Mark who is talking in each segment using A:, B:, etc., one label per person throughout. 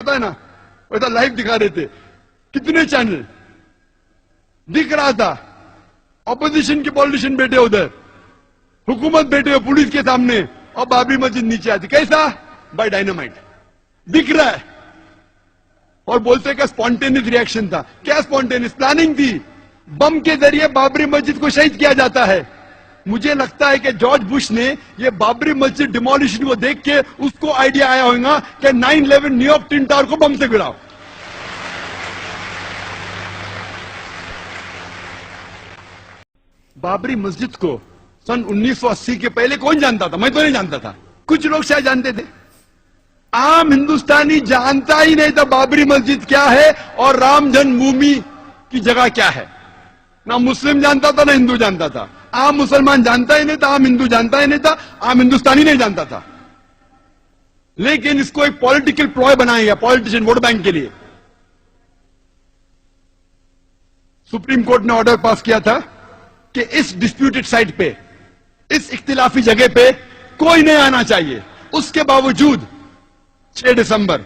A: होता है ना, वैसा लाइव दिखा रहे थे। कितने चैनल दिख रहा था, ऑपोजिशन के पॉलिटिशियन बैठे उधर, हुकूमत बैठे हुए पुलिस के सामने, और बाबरी मस्जिद नीचे आती। कैसा? बाय डायनामाइट दिख रहा है। और बोलते कि स्पॉन्टेनियस रिएक्शन था। क्या स्पॉन्टेनियस? प्लानिंग थी। बम के जरिए बाबरी मस्जिद को शहीद किया जाता है। मुझे लगता है कि जॉर्ज बुश ने ये बाबरी मस्जिद डिमोलिशन को देख के उसको आइडिया आया होगा कि 9/11 न्यूयॉर्क ट्विन टावर को बम से गिराओ। बाबरी मस्जिद को सन 1980 के पहले कौन जानता था? मैं तो नहीं जानता था, कुछ लोग शायद जानते थे। आम हिंदुस्तानी जानता ही नहीं था बाबरी मस्जिद क्या है और राम जन्मभूमि की जगह क्या है। ना मुस्लिम जानता था, ना हिंदू जानता था। आम मुसलमान जानता ही नहीं था, आम हिंदू जानता ही नहीं था, आम हिंदुस्तानी नहीं जानता था। लेकिन इसको एक पॉलिटिकल प्लॉय बनाया गया, पॉलिटिशियन वोट बैंक के लिए। सुप्रीम कोर्ट ने ऑर्डर पास किया था कि इस डिस्प्यूटेड साइट पे, इस इख्तिलाफी जगह पे कोई नहीं आना चाहिए। उसके बावजूद 6 दिसंबर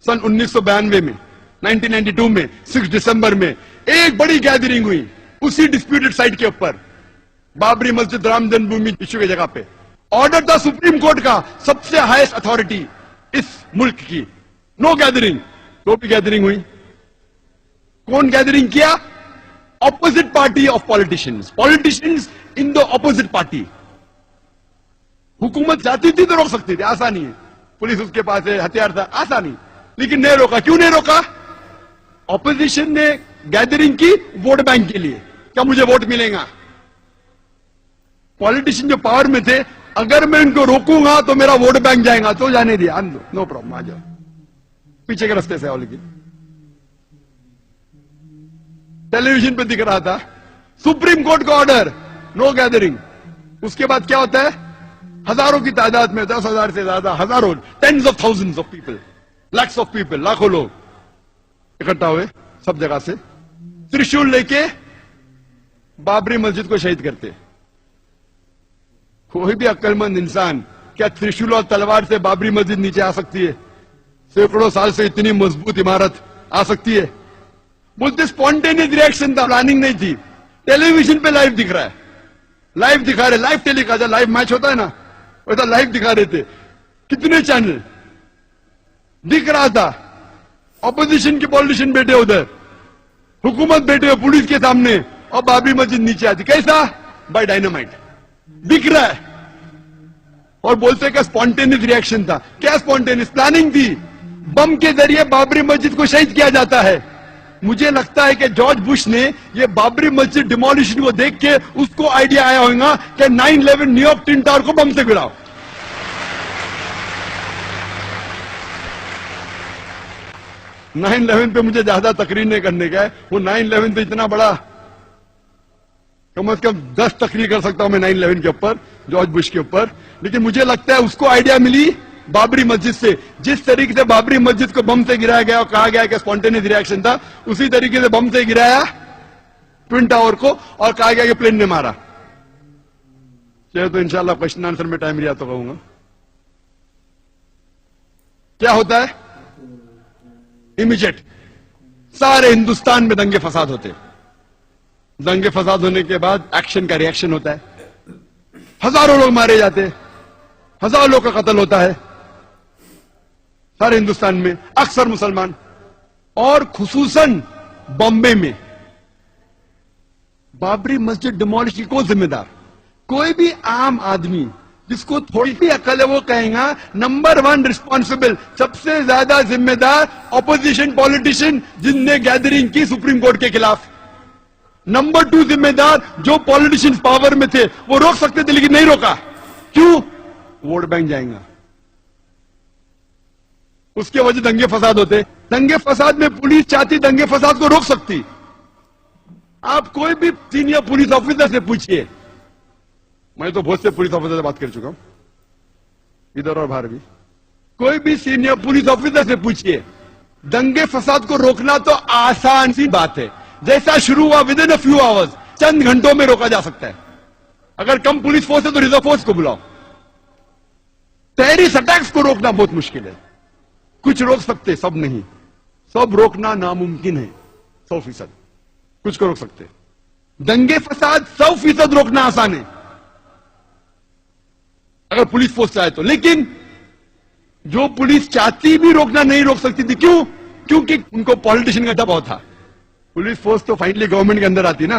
A: सन 1992 में, 1992 में 6 दिसंबर में एक बड़ी गैदरिंग हुई उसी डिस्प्यूटेड साइट के ऊपर, बाबरी मस्जिद राम जन्मभूमि इश्यू की जगह पे। ऑर्डर था सुप्रीम कोर्ट का, सबसे हाईएस्ट अथॉरिटी इस मुल्क की, नो गैदरिंग। तो भी गैदरिंग हुई। कौन गैदरिंग किया? Opposite party of politicians, politicians in the opposite party. हुकूमत चाहती थी तो रोक सकती थी, आसानी है, पुलिस उसके पास है, हथियार था, आसानी, लेकिन नहीं रोका। क्यों नहीं रोका? ऑपोजिशन ने गैदरिंग की वोट बैंक के लिए, क्या मुझे वोट मिलेगा। पॉलिटिशियन जो पावर में थे, अगर मैं इनको रोकूंगा तो मेरा वोट बैंक जाएगा, तो जाने दिया, आन दो, नो प्रॉब्लम, आ जाओ, पीछे के रास्ते से आओ। लेकिन टेलीविजन पे दिख रहा था सुप्रीम कोर्ट का ऑर्डर, नो गैदरिंग। उसके बाद क्या होता है? हजारों की तादाद में, 10,000 से ज्यादा, हजारों, tens of thousands of people, lakhs of people, लाखों लोग इकट्ठा हुए सब जगह से, त्रिशूल लेके बाबरी मस्जिद को शहीद करते। कोई भी अक्लमंद इंसान क्या त्रिशूल और तलवार से बाबरी मस्जिद नीचे आ सकती है? सैकड़ों साल से इतनी मजबूत इमारत आ सकती है? बोलते स्पॉन्टेनियस रिएक्शन था, प्लानिंग नहीं थी। टेलीविजन पे लाइव दिख रहा है, लाइव दिखा रहे, लाइव टेलीकास्ट, लाइव मैच होता है ना, वैसा लाइव दिखा रहे थे। कितने चैनल दिख रहा था, ऑपोजिशन के पॉलिटिशियन बैठे उधर, हुकूमत बैठे हुए पुलिस के सामने, और बाबरी मस्जिद नीचे आती। कैसा? बाय डायनामाइट दिख रहा है। और बोलते कि स्पॉन्टेनियस रिएक्शन था। क्या स्पॉन्टेनियस? प्लानिंग थी। बम के जरिए बाबरी मस्जिद को शहीद किया जाता है। मुझे लगता है कि जॉर्ज बुश ने ये बाबरी मस्जिद डिमोलिशन को देख के उसको आइडिया आया होगा कि 9/11 न्यूयॉर्क ट्विन टावर को बम से गिराओ। — 9/11 पे मुझे ज्यादा तकरीर नहीं करने का है, वो 9/11 तो इतना बड़ा, कम से कम 10 तकरीर कर सकता हूं मैं 9/11 के ऊपर, जॉर्ज बुश के ऊपर। लेकिन मुझे लगता है उसको आइडिया मिली बाबरी मस्जिद से। जिस तरीके से बाबरी मस्जिद को बम से गिराया गया और कहा गया कि स्पॉन्टेनियस रिएक्शन था, उसी तरीके से बम से गिराया ट्विन टावर को और कहा गया कि प्लेन ने मारा। चाहे तो इंशाल्लाह क्वेश्चन आंसर में टाइम लिया तो कहूंगा। क्या होता है? इमीडिएट सारे हिंदुस्तान में दंगे फसाद होते। दंगे फसाद होने के बाद एक्शन का रिएक्शन होता है, हजारों लोग मारे जाते, हजारों लोग का कत्ल होता है सारे हिंदुस्तान में, अक्सर मुसलमान, और खुसूसन बॉम्बे में। बाबरी मस्जिद डिमोलिश की कौन जिम्मेदार? कोई भी आम आदमी जिसको थोड़ी भी अकल है वो कहेगा नंबर 1 रिस्पॉन्सिबल, सबसे ज्यादा जिम्मेदार ऑपोजिशन पॉलिटिशियन जिनने गैदरिंग की सुप्रीम कोर्ट के खिलाफ। नंबर 2 जिम्मेदार जो पॉलिटिशियंस पावर में थे, वो रोक सकते थे लेकिन नहीं रोका। क्यों? वोट बैंक जाएगा। उसके वजह दंगे फसाद होते। दंगे फसाद में पुलिस चाहती दंगे फसाद को रोक सकती। आप कोई भी सीनियर पुलिस ऑफिसर से पूछिए, मैं तो बहुत से पुलिस ऑफिसर से बात कर चुका हूं इधर और बाहर भी, कोई भी सीनियर पुलिस ऑफिसर से पूछिए, दंगे फसाद को रोकना तो आसान सी बात है। जैसा शुरू हुआ within a few hours, चंद घंटों में रोका जा सकता है। अगर कम पुलिस फोर्स है तो रिजर्व फोर्स को बुलाओ। टेररिस्ट अटैक्स को रोकना बहुत मुश्किल है। कुछ रोक सकते, सब नहीं। सब रोकना नामुमकिन है 100%। कुछ को रोक सकते, दंगे फसाद 100% रोकना आसान है अगर पुलिस फोर्स चाहे तो। लेकिन जो पुलिस चाहती भी रोकना नहीं रोक सकती थी। क्यों? क्योंकि उनको पॉलिटिशियन का दबाव था। पुलिस फोर्स तो फाइनली गवर्नमेंट के अंदर आती ना,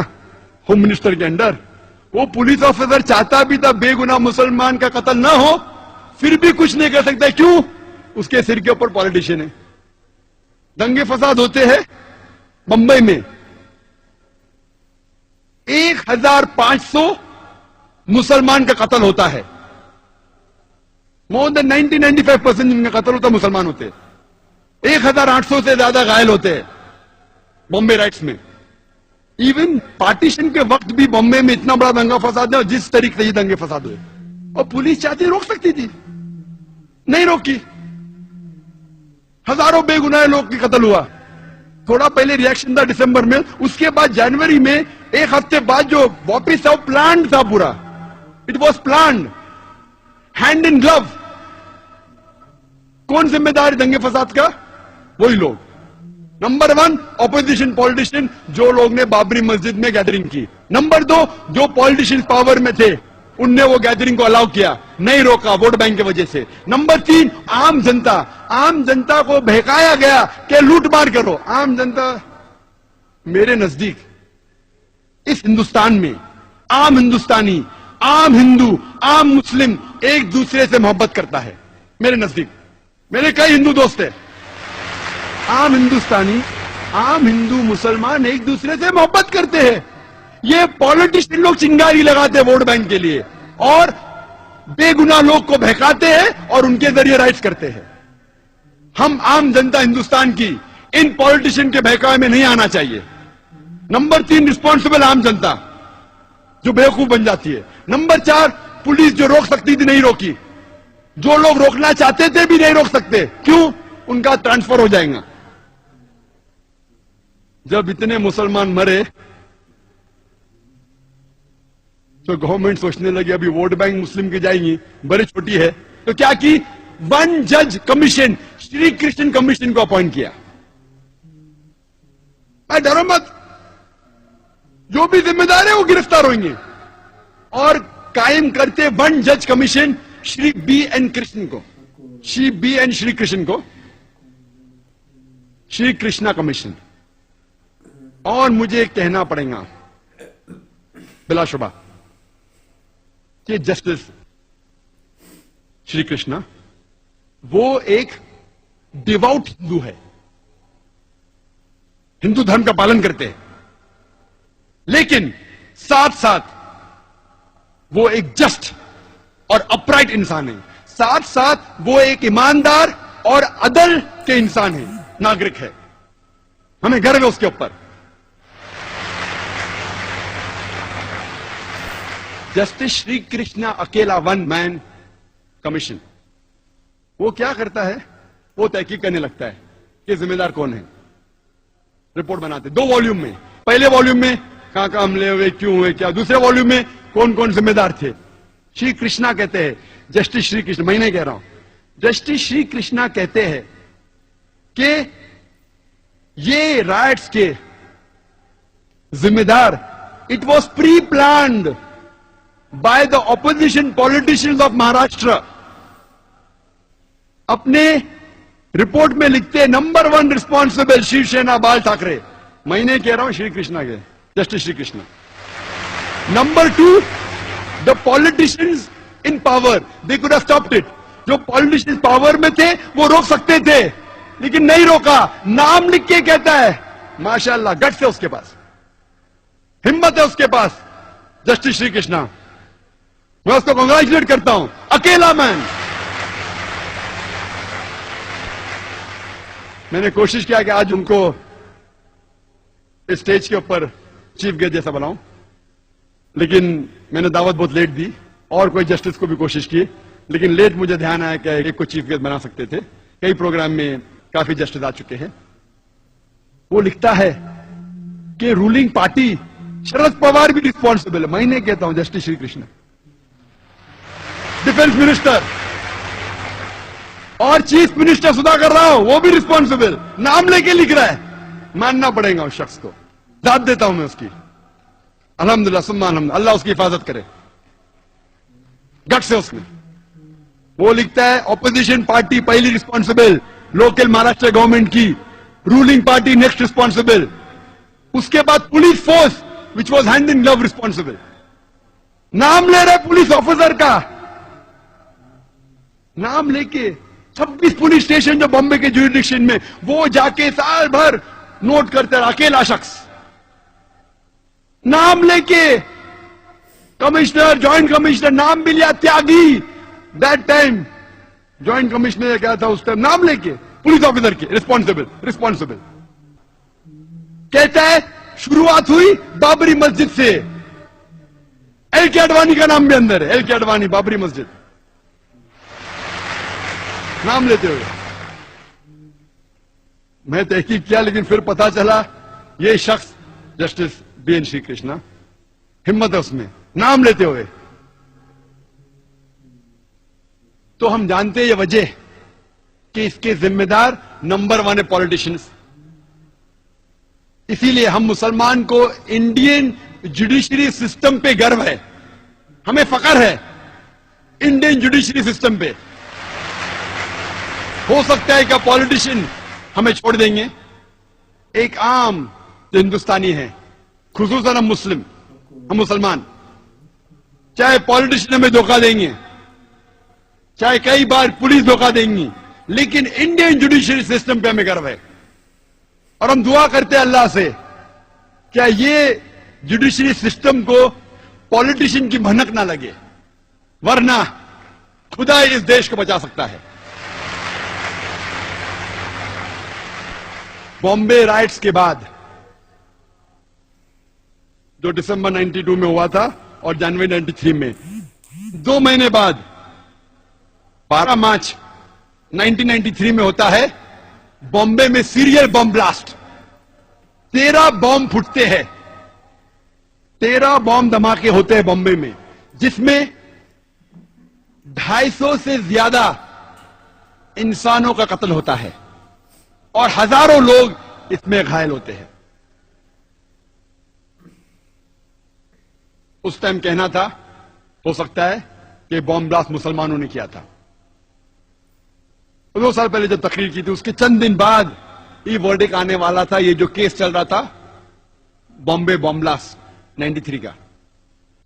A: होम मिनिस्टर के अंदर। वो पुलिस ऑफिसर चाहता भी था बेगुनाह मुसलमान का कत्ल ना हो, फिर भी कुछ नहीं कर सकता। क्यों? उसके सिर के ऊपर पॉलिटिशियन है। दंगे फसाद होते हैं बंबई में, 1500 मुसलमान का कत्ल होता है। मोर देन 90-95% जिनका कत्ल होता है मुसलमान होते हैं। 1800 से ज्यादा घायल होते हैं बॉम्बे राइट्स में। इवन पार्टीशन के वक्त भी बॉम्बे में इतना बड़ा दंगा फसाद है, जिस तरीके से ये दंगे फसाद हुए, और पुलिस चाहती रोक सकती थी, नहीं रोकी। हजारों बेगुनाह लोग की कत्ल हुआ। थोड़ा पहले रिएक्शन था दिसंबर में, उसके बाद जनवरी में, एक हफ्ते बाद जो वापिस आओ, प्लान था पूरा। It was plan, hand in glove. कौन जिम्मेदार दंगे फसाद का? वही लोग। नंबर 1 ऑपोजिशन पॉलिटिशियन, जो लोग ने बाबरी मस्जिद में गैदरिंग की। नंबर 2 जो पॉलिटिशियन पावर में थे, उनने वो गैदरिंग को अलाउ किया, नहीं रोका वोट बैंक की वजह से। नंबर 3 आम जनता। आम जनता को बहकाया गया कि लूट मार करो। आम जनता, मेरे नजदीक इस हिंदुस्तान में आम हिंदुस्तानी, आम हिंदू, आम मुस्लिम एक दूसरे से मोहब्बत करता है। मेरे नजदीक मेरे कई हिंदू दोस्त हैं। आम हिंदुस्तानी, आम हिंदू, मुसलमान एक दूसरे से मोहब्बत करते हैं। ये पॉलिटिशियन लोग चिंगारी लगाते हैं वोट बैंक के लिए, और बेगुनाह लोग को बहकाते हैं और उनके जरिए राइट्स करते हैं। हम आम जनता हिंदुस्तान की इन पॉलिटिशियन के बहकावे में नहीं आना चाहिए। नंबर 3 रिस्पॉन्सिबल आम जनता, जो बेवकूफ बन जाती है। नंबर 4 पुलिस, जो रोक सकती थी नहीं रोकी। जो लोग रोकना चाहते थे भी नहीं रोक सकते। क्यों? उनका ट्रांसफर हो जाएगा। जब इतने मुसलमान मरे तो गवर्नमेंट सोचने लगी अभी वोट बैंक मुस्लिम की जाएंगी, बड़ी छोटी है, तो क्या की? 1 जज कमीशन, श्री कृष्ण कमीशन को अपॉइंट किया। डरो मत, जो भी जिम्मेदार है वो गिरफ्तार होंगे। और कायम करते 1 जज कमीशन श्री BN कृष्ण को, श्री BN श्री कृष्ण को, श्री कृष्णा कमीशन। और मुझे कहना पड़ेगा बिलाशुबा कि जस्टिस श्री कृष्णा वो एक डिवाउट हिंदू है, हिंदू धर्म का पालन करते हैं, लेकिन साथ साथ वो एक जस्ट और अपराइट इंसान है। साथ साथ वो एक ईमानदार और अदल के इंसान है, नागरिक है। हमें गर्व है उसके ऊपर। जस्टिस श्री कृष्णा अकेला 1 मैन कमीशन, वो क्या करता है? वो तहकीक करने लगता है कि जिम्मेदार कौन है। रिपोर्ट बनाते 2 वॉल्यूम में। पहले वॉल्यूम में कहां कहां हमले हुए, क्यों हुए, क्या। दूसरे वॉल्यूम में कौन कौन जिम्मेदार थे। श्री कृष्णा कहते हैं, जस्टिस श्री कृष्ण, मैं नहीं कह रहा हूं, जस्टिस श्री कृष्णा कहते हैं कि ये राइट्स के जिम्मेदार, it was pre planned by the opposition politicians of Maharashtra. अपने रिपोर्ट में लिखते हैं नंबर 1 रिस्पॉन्सिबल शिवसेना बाल ठाकरे। मैं नहीं कह रहा हूं, श्री कृष्णा के, justice Shri Krishna. Number 2 the politicians in power, they could have stopped it. जो पॉलिटिशियंस पावर में थे वो रोक सकते थे, लेकिन नहीं रोका। नाम लिख के कहता है, माशाल्लाह, गट्स है उसके पास, हिम्मत है उसके पास, जस्टिस श्री कृष्णा। मैं उसको कांग्रेचुलेट करता हूं, अकेला मैन। मैंने कोशिश किया कि आज उनको स्टेज के ऊपर चीफ गेस्ट जैसा बनाऊं, लेकिन मैंने दावत बहुत लेट दी, और कोई जस्टिस को भी कोशिश की, लेकिन लेट मुझे ध्यान आया कि एक को चीफ गेस्ट बना सकते थे। कई प्रोग्राम में काफी जस्टिस आ चुके हैं। वो लिखता है कि रूलिंग पार्टी, शरद पवार भी रिस्पॉन्सिबल है। मैं नहीं कहता हूं, justice Shri Krishna, defence minister, और चीफ मिनिस्टर सुधाकर राव वो भी रिस्पॉन्सिबल, नाम लेके लिख रहा है। मानना पड़ेगा उस शख्स को, दाद देता हूं मैं उसकी। अल्हम्दुलिल्लाह सुम्मा अल्हम्दुलिल्लाह, अल्लाह उसकी हिफाजत करे, गट से उसमें। वो लिखता है ऑपोजिशन पार्टी पहली रिस्पॉन्सिबल, लोकल महाराष्ट्र गवर्नमेंट की, रूलिंग पार्टी नेक्स्ट रिस्पॉन्सिबल, उसके बाद police force which was hand in glove responsible. नाम ले रहे पुलिस ऑफिसर का, नाम लेके 26 पुलिस स्टेशन जो बॉम्बे के ज्यूरिडिक्शन में, वो जाके साल भर नोट करते रहा, अकेला शख्स नाम लेके। कमिश्नर, ज्वाइंट कमिश्नर नाम भी लिया, त्यागी दैट टाइम ज्वाइंट कमिश्नर क्या था उस टाइम, नाम लेके पुलिस ऑफिसर के रिस्पॉन्सिबल। कहता है शुरुआत हुई बाबरी मस्जिद से, एल के अडवाणी का नाम भी अंदर है, एल के अडवाणी बाबरी मस्जिद नाम लेते हुए। मैं तहकीक किया लेकिन फिर पता चला ये शख्स जस्टिस बीएन श्री कृष्णा, हिम्मत है उसमें नाम लेते हुए। तो हम जानते हैं ये वजह कि इसके जिम्मेदार नंबर 1 है पॉलिटिशियंस। इसीलिए हम मुसलमान को इंडियन जुडिशरी सिस्टम पे गर्व है, हमें फख्र है इंडियन जुडिशरी सिस्टम पे। हो सकता है कि पॉलिटिशियन हमें छोड़ देंगे, एक आम जो हिंदुस्तानी है, खुसूसन हम मुसलमान, चाहे पॉलिटिशियन हमें धोखा देंगे, चाहे कई बार पुलिस धोखा देंगी, लेकिन इंडियन जुडिशरी सिस्टम पे हमें गर्व है। और हम दुआ करते हैं अल्लाह से, क्या ये जुडिशरी सिस्टम को पॉलिटिशियन की भनक ना लगे, वरना खुदा इस देश को बचा सकता है। बॉम्बे राइट्स के बाद जो दिसंबर 92 में हुआ था और जनवरी 93 में, 2 महीने बाद 12 मार्च 1993 में होता है बॉम्बे में सीरियल बॉम्ब ब्लास्ट। 13 बॉम्ब फूटते हैं, 13 बॉम्ब धमाके होते हैं बॉम्बे में, जिसमें 250 से ज्यादा इंसानों का कत्ल होता है और हजारों लोग इसमें घायल होते हैं। उस टाइम कहना था, हो सकता है कि बॉम्ब ब्लास्ट मुसलमानों ने किया था। 2 साल पहले जब तकरीर की थी, उसके चंद दिन बाद ये वर्डिक्ट आने वाला था। ये जो केस चल रहा था बॉम्बे बॉम्ब ब्लास्ट 93 का,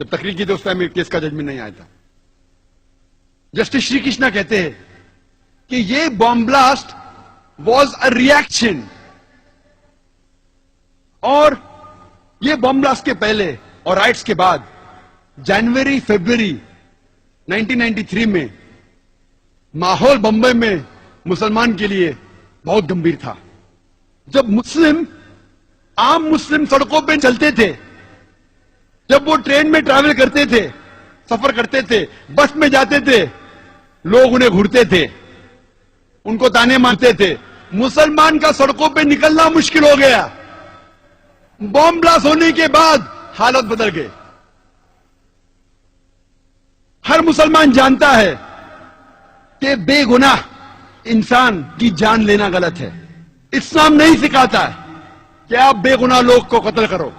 A: जब तकरीर की थी उस टाइम केस का जजमेंट नहीं आया था। जस्टिस श्री कृष्णा कहते हैं कि ये bomb blast was a reaction, और ये बॉम्ब ब्लास्ट के पहले और राइट्स के बाद जनवरी फरवरी 1993 में माहौल बंबई में मुसलमान के लिए बहुत गंभीर था। जब आम मुस्लिम सड़कों पे चलते थे, जब वो ट्रेन में ट्रैवल करते थे, सफर करते थे, बस में जाते थे, लोग उन्हें घूरते थे, उनको ताने मारते थे। मुसलमान का सड़कों पे निकलना मुश्किल हो गया। बॉम्ब ब्लास्ट होने के बाद हालत बदल गई। हर मुसलमान जानता है कि बेगुनाह इंसान की जान लेना गलत है। इस्लाम नहीं सिखाता है कि आप बेगुनाह लोग को कत्ल करो।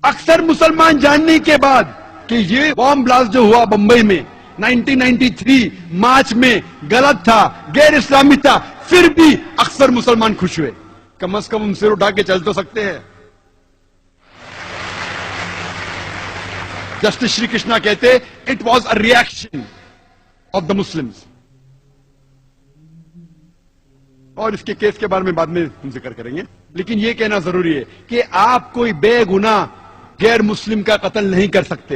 A: अक्सर मुसलमान जानने के बाद कि ये बॉम्ब ब्लास्ट जो हुआ बंबई में 1993 मार्च में गलत था, गैर इस्लामी था, फिर भी अक्सर मुसलमान खुश हुए। कम से कम हम सिर उठा के चल तो सकते हैं। जस्टिस श्री कृष्णा कहते it was a reaction of the Muslims. और इसके केस के बारे में बाद में हम जिक्र करेंगे, लेकिन यह कहना जरूरी है कि आप कोई बेगुनाह गैर मुस्लिम का कत्ल नहीं कर सकते,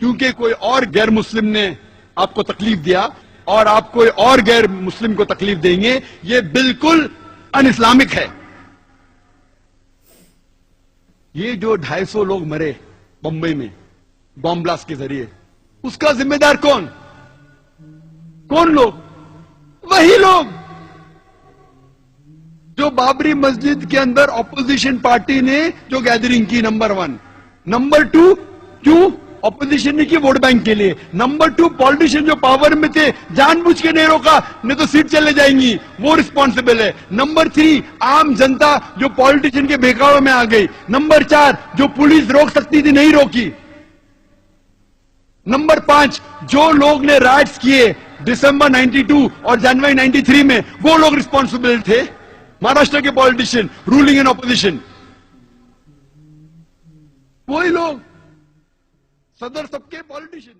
A: क्योंकि कोई और गैर मुस्लिम ने आपको तकलीफ दिया और आप कोई और गैर मुस्लिम को तकलीफ देंगे, यह बिल्कुल अन इस्लामिक है। ये जो 250 लोग मरे बंबई में बॉम्ब ब्लास्ट के जरिए, उसका जिम्मेदार कौन लोग? वही लोग जो बाबरी मस्जिद के अंदर ऑपोजिशन पार्टी ने जो गैदरिंग की, नंबर 1, नंबर 2 क्यों ऑपोजिशन ने की वोट बैंक के लिए। नंबर 2, पॉलिटिशियन जो पावर में थे जानबूझ के नहीं रोका, नहीं तो सीट चले जाएंगी, वो रिस्पॉन्सिबल है। नंबर 3, आम जनता जो पॉलिटिशियन के बहकावे में आ गई। नंबर 4, जो पुलिस रोक सकती थी नहीं रोकी। नंबर 5, जो लोग ने राइट्स किए दिसंबर 92 और जनवरी 93 में, वो लोग रिस्पॉन्सिबल थे, महाराष्ट्र के पॉलिटिशियन, रूलिंग एंड ऑपोजिशन, वही लोग, सदर सबके पॉलिटिशियन।